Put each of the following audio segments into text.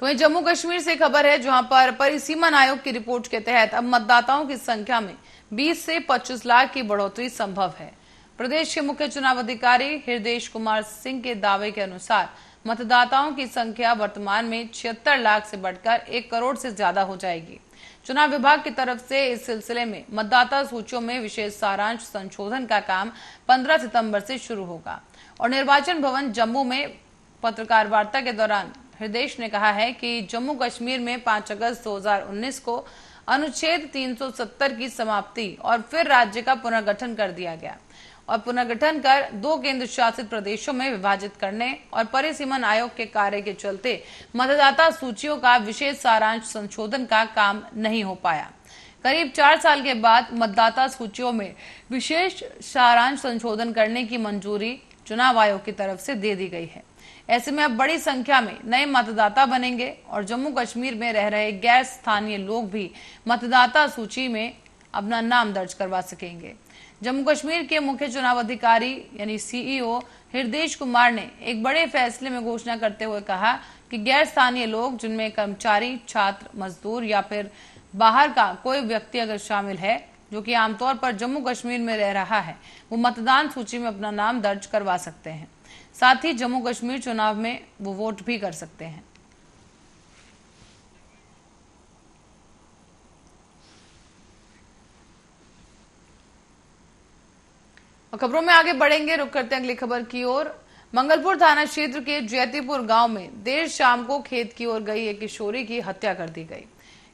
तो वहीं जम्मू कश्मीर से खबर है, जहां पर परिसीमन आयोग की रिपोर्ट के तहत अब मतदाताओं की संख्या में 20 से 25 लाख की बढ़ोतरी संभव है। प्रदेश के मुख्य चुनाव अधिकारी हृदय कुमार सिंह के दावे के अनुसार मतदाताओं की संख्या वर्तमान में 76 लाख से बढ़कर 1 करोड़ से ज्यादा हो जाएगी। चुनाव विभाग की तरफ से इस सिलसिले में मतदाता सूचियों में विशेष सारांश संशोधन का काम 15 सितंबर से शुरू होगा और निर्वाचन भवन जम्मू में पत्रकार वार्ता के दौरान हृदय ने कहा है कि जम्मू कश्मीर में 5 अगस्त 2019 को अनुच्छेद 370 की समाप्ति और फिर राज्य का पुनर्गठन कर दिया गया और पुनर्गठन कर 2 केंद्र शासित प्रदेशों में विभाजित करने और परिसीमन आयोग के कार्य के चलते मतदाता सूचियों का विशेष सारांश संशोधन का काम नहीं हो पाया। करीब 4 साल के बाद मतदाता सूचियों में विशेष सारांश संशोधन करने की मंजूरी चुनाव आयोग की तरफ से दे दी गई है। ऐसे में अब बड़ी संख्या में नए मतदाता बनेंगे और जम्मू कश्मीर में रह रहे गैर स्थानीय लोग भी मतदाता सूची में अपना नाम दर्ज करवा सकेंगे। जम्मू कश्मीर के मुख्य चुनाव अधिकारी यानी सीईओ हृदय कुमार ने एक बड़े फैसले में घोषणा करते हुए कहा कि गैर स्थानीय लोग, जिनमें कर्मचारी, छात्र, मजदूर या फिर बाहर का कोई व्यक्ति अगर शामिल है जो कि आमतौर पर जम्मू कश्मीर में रह रहा है, वो मतदान सूची में अपना नाम दर्ज करवा सकते हैं। साथ ही जम्मू कश्मीर चुनाव में वो वोट भी कर सकते हैं। और खबरों में आगे बढ़ेंगे, रुक करते हैं अगली खबर की ओर। मंगलपुर थाना क्षेत्र के जैतीपुर गांव में देर शाम को खेत की ओर गई एक किशोरी की हत्या कर दी गई।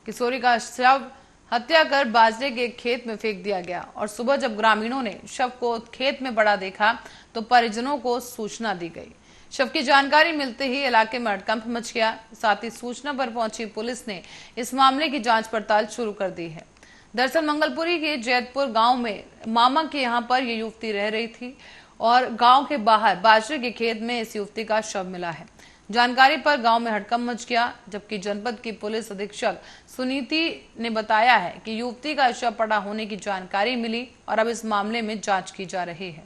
किशोरी का शव हत्या कर बाजरे के खेत में फेंक दिया गया और सुबह जब ग्रामीणों ने शव को खेत में पड़ा देखा तो परिजनों को सूचना दी गई। शव की जानकारी मिलते ही इलाके में हड़कंप मच गया। साथ ही सूचना पर पहुंची पुलिस ने इस मामले की जांच पड़ताल शुरू कर दी है। दरअसल मंगलपुरी के जैतपुर गांव में मामा के यहां पर ये युवती रह रही थी और गांव के बाहर बाजरे के खेत में इस युवती का शव मिला है। जानकारी पर गांव में हड़कंप मच गया, जबकि जनपद की पुलिस अधीक्षक सुनीति ने बताया है कि युवती का शव पड़ा होने की जानकारी मिली और अब इस मामले में जांच की जा रही है।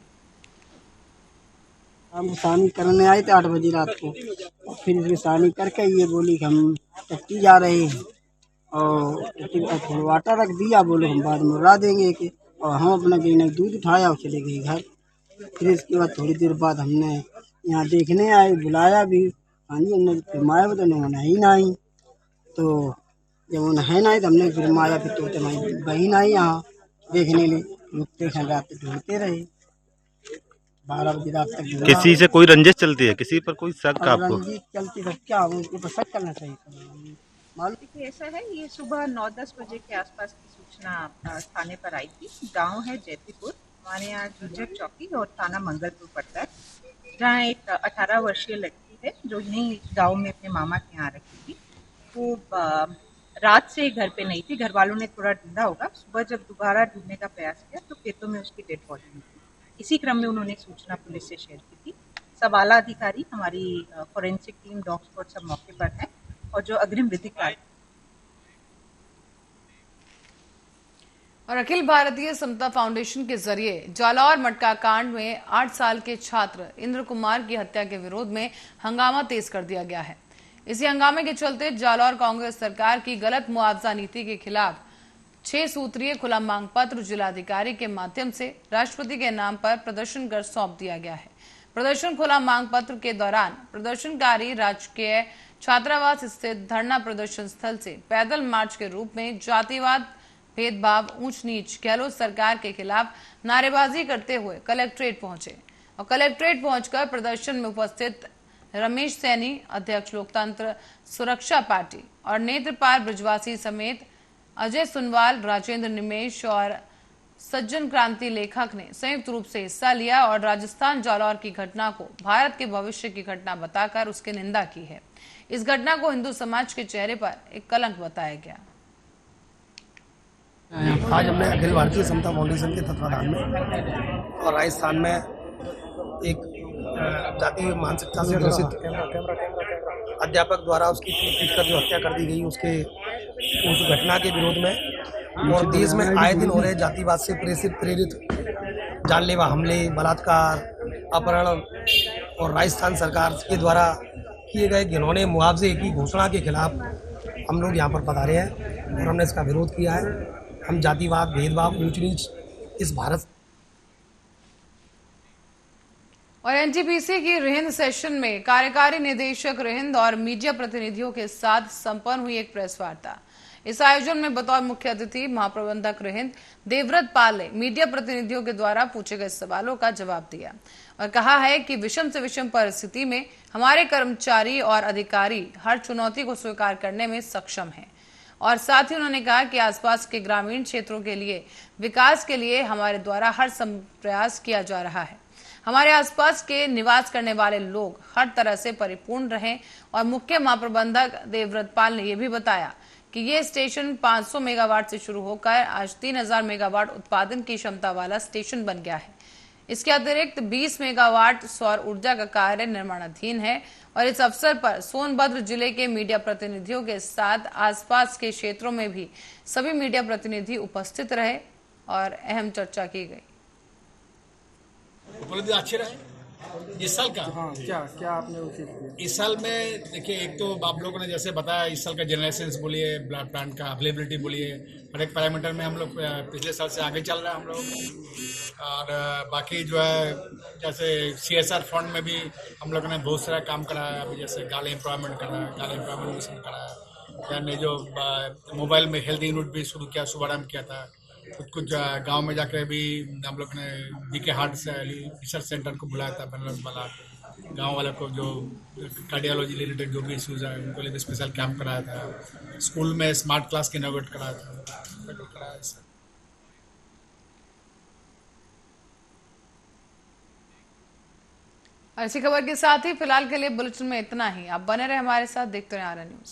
हम शादी करने आए थे 8 बजे रात को, फिर इसमें शादी करके ये बोली कि हम टट्टी जा रहे हैं और आटा रख दिया, बोले हम बाद में उड़ा देंगे कि, और हम अपना गई दूध उठाया और चले गए घर। फिर इसके बाद थोड़ी देर बाद हमने यहाँ देखने आए, बुलाया भी, हाँ जी, हमने फिर माया तो उन्होंने ही ना आई। तो जब उन्हें है ना आई तो हमने फिर माया, फिर तो हमारी बहन आई यहाँ देखने लिए, रुकते हैं रात ढूंढते रहे 12 बजे रात तक। किसी से कोई रंजिश चलती है, किसी पर कोई शक आपको? रंजिश चलती तो क्या उनके पर शक करना चाहिए। देखिए ऐसा है, ये सुबह 9-10 बजे के आसपास की सूचना थाने पर आई थी। गांव है जैतीपुर, हमारे यहाँ झुंझट चौकी और थाना मंगलपुर पड़ता है, जहाँ एक 18 वर्षीय लड़की है जो यहीं गांव में अपने मामा के यहाँ रहती थी। वो रात से घर पे नहीं थी, घर वालों ने थोड़ा ढूंढा होगा। सुबह जब दोबारा ढूंढने का प्रयास किया तो खेतों में उसकी डेड बॉडी मिली। इसी क्रम में उन्होंने सूचना पुलिस से शेयर की थी। सब आला अधिकारी, हमारी फॉरेंसिक टीम, डॉग स्क्वाड सब मौके पर है और जो अग्रिम विधिक कार्य। और अखिल भारतीय समता फाउंडेशन के जरिए जालौर मटका कांड में 8 साल के छात्र इंद्र कुमार की हत्या के विरोध में हंगामा तेज कर दिया गया है। इसी हंगामे के चलते जालौर कांग्रेस सरकार की गलत मुआवजा नीति के खिलाफ 6 सूत्रीय खुला मांग पत्र जिलाधिकारी के माध्यम से राष्ट्रपति के नाम पर प्रदर्शन कर सौंप दिया गया है। प्रदर्शन खुला मांग पत्र के दौरान प्रदर्शनकारी राजकीय छात्रावास स्थित धरना प्रदर्शन स्थल से पैदल मार्च के रूप में जातिवाद, भेदभाव, ऊंच नीच, गहलोत सरकार के खिलाफ नारेबाजी करते हुए कलेक्ट्रेट पहुंचे और कलेक्ट्रेट पहुंचकर प्रदर्शन में उपस्थित रमेश सैनी, अध्यक्ष लोकतंत्र सुरक्षा पार्टी और नेत्रपाल ब्रजवासी समेत अजय सुनवाल, राजेंद्र निमेश और सज्जन क्रांति लेखक ने संयुक्त रूप से हिस्सा लिया और राजस्थान जालौर की घटना को भारत के भविष्य की घटना बताकर उसकी निंदा की है। इस घटना को हिंदू समाज के चेहरे पर एक कलंक बताया गया। आज हमने अखिल भारतीय समता फाउंडेशन के तत्वाधान में और राजस्थान में एक जातीय मानसिकता से ग्रसित अध्यापक द्वारा उसकी पीट कर जो हत्या कर दी गई उस घटना के विरोध में और देश में आए दिन हो रहे जातिवाद से प्रेरित जानलेवा हमले, बलात्कार, अपहरण और राजस्थान सरकार के द्वारा किए गए घिनौने मुआवजे की घोषणा के खिलाफ हम लोग यहाँ पर पधारे हैं और हमने इसका विरोध किया है। हम जातिवाद, भेदभाव, ऊंच नीच इस भारत और एनटीपीसी की रिहिंद सेशन में कार्यकारी निदेशक रिहिंद और मीडिया प्रतिनिधियों के साथ संपन्न हुई एक प्रेस वार्ता। इस आयोजन में बतौर मुख्य अतिथि महाप्रबंधक रिहिंद देवव्रत पाल ने मीडिया प्रतिनिधियों के द्वारा पूछे गए सवालों का जवाब दिया और कहा है कि विषम से विषम परिस्थिति में हमारे कर्मचारी और अधिकारी हर चुनौती को स्वीकार करने में सक्षम हैं। और साथ ही उन्होंने कहा कि आसपास के ग्रामीण क्षेत्रों के लिए विकास के लिए हमारे द्वारा हर प्रयास किया जा रहा है। हमारे आसपास के निवास करने वाले लोग हर तरह से परिपूर्ण रहें। और मुख्य महाप्रबंधक देवव्रत पाल ने यह भी बताया कि ये स्टेशन 500 मेगावाट से शुरू होकर आज 3000 मेगावाट उत्पादन की क्षमता वाला स्टेशन बन गया है। इसके अतिरिक्त 20 मेगावाट सौर ऊर्जा का कार्य निर्माणाधीन है। और इस अवसर पर सोनभद्र जिले के मीडिया प्रतिनिधियों के साथ आसपास के क्षेत्रों में भी सभी मीडिया प्रतिनिधि उपस्थित रहे और अहम चर्चा की गई। उपलब्धि अच्छे रहे इस साल का। हाँ, क्या आपने उचित किया? इस साल में देखिए, एक तो आप लोगों ने जैसे बताया, इस साल का जनरेशन बोलिए, ब्लड प्लांट का अवेलेबिलिटी बोलिए, हर एक पैरामीटर में हम लोग पिछले साल से आगे चल रहे हैं हम लोग। और बाकी जो है जैसे CSR फंड में भी हम लोगों ने बहुत सारा काम करा है। अभी जैसे गार्ल एम्प्लॉयमेंट करा है, गार्ल एम्प्लॉयमेंट मिशन करा है, यानी जो मोबाइल में हेल्थ यूनिट भी शुरू किया, शुभारम्भ किया था। कुछ गांव में जाकर भी हम लोग ने DK हार्ट रिसर्च सेंटर को बुलाया था, बनारस वाला गांव वाले को, जो कार्डियोलॉजी रिलेटेड जो भी इश्यूज है उनको लिए स्पेशल कैंप कराया था। स्कूल में स्मार्ट क्लास की इनोवेट कराया था। ऐसी खबर के साथ ही फिलहाल के लिए बुलेटिन में इतना ही। आप बने रहे हमारे साथ, देखते रहे RN न्यूज।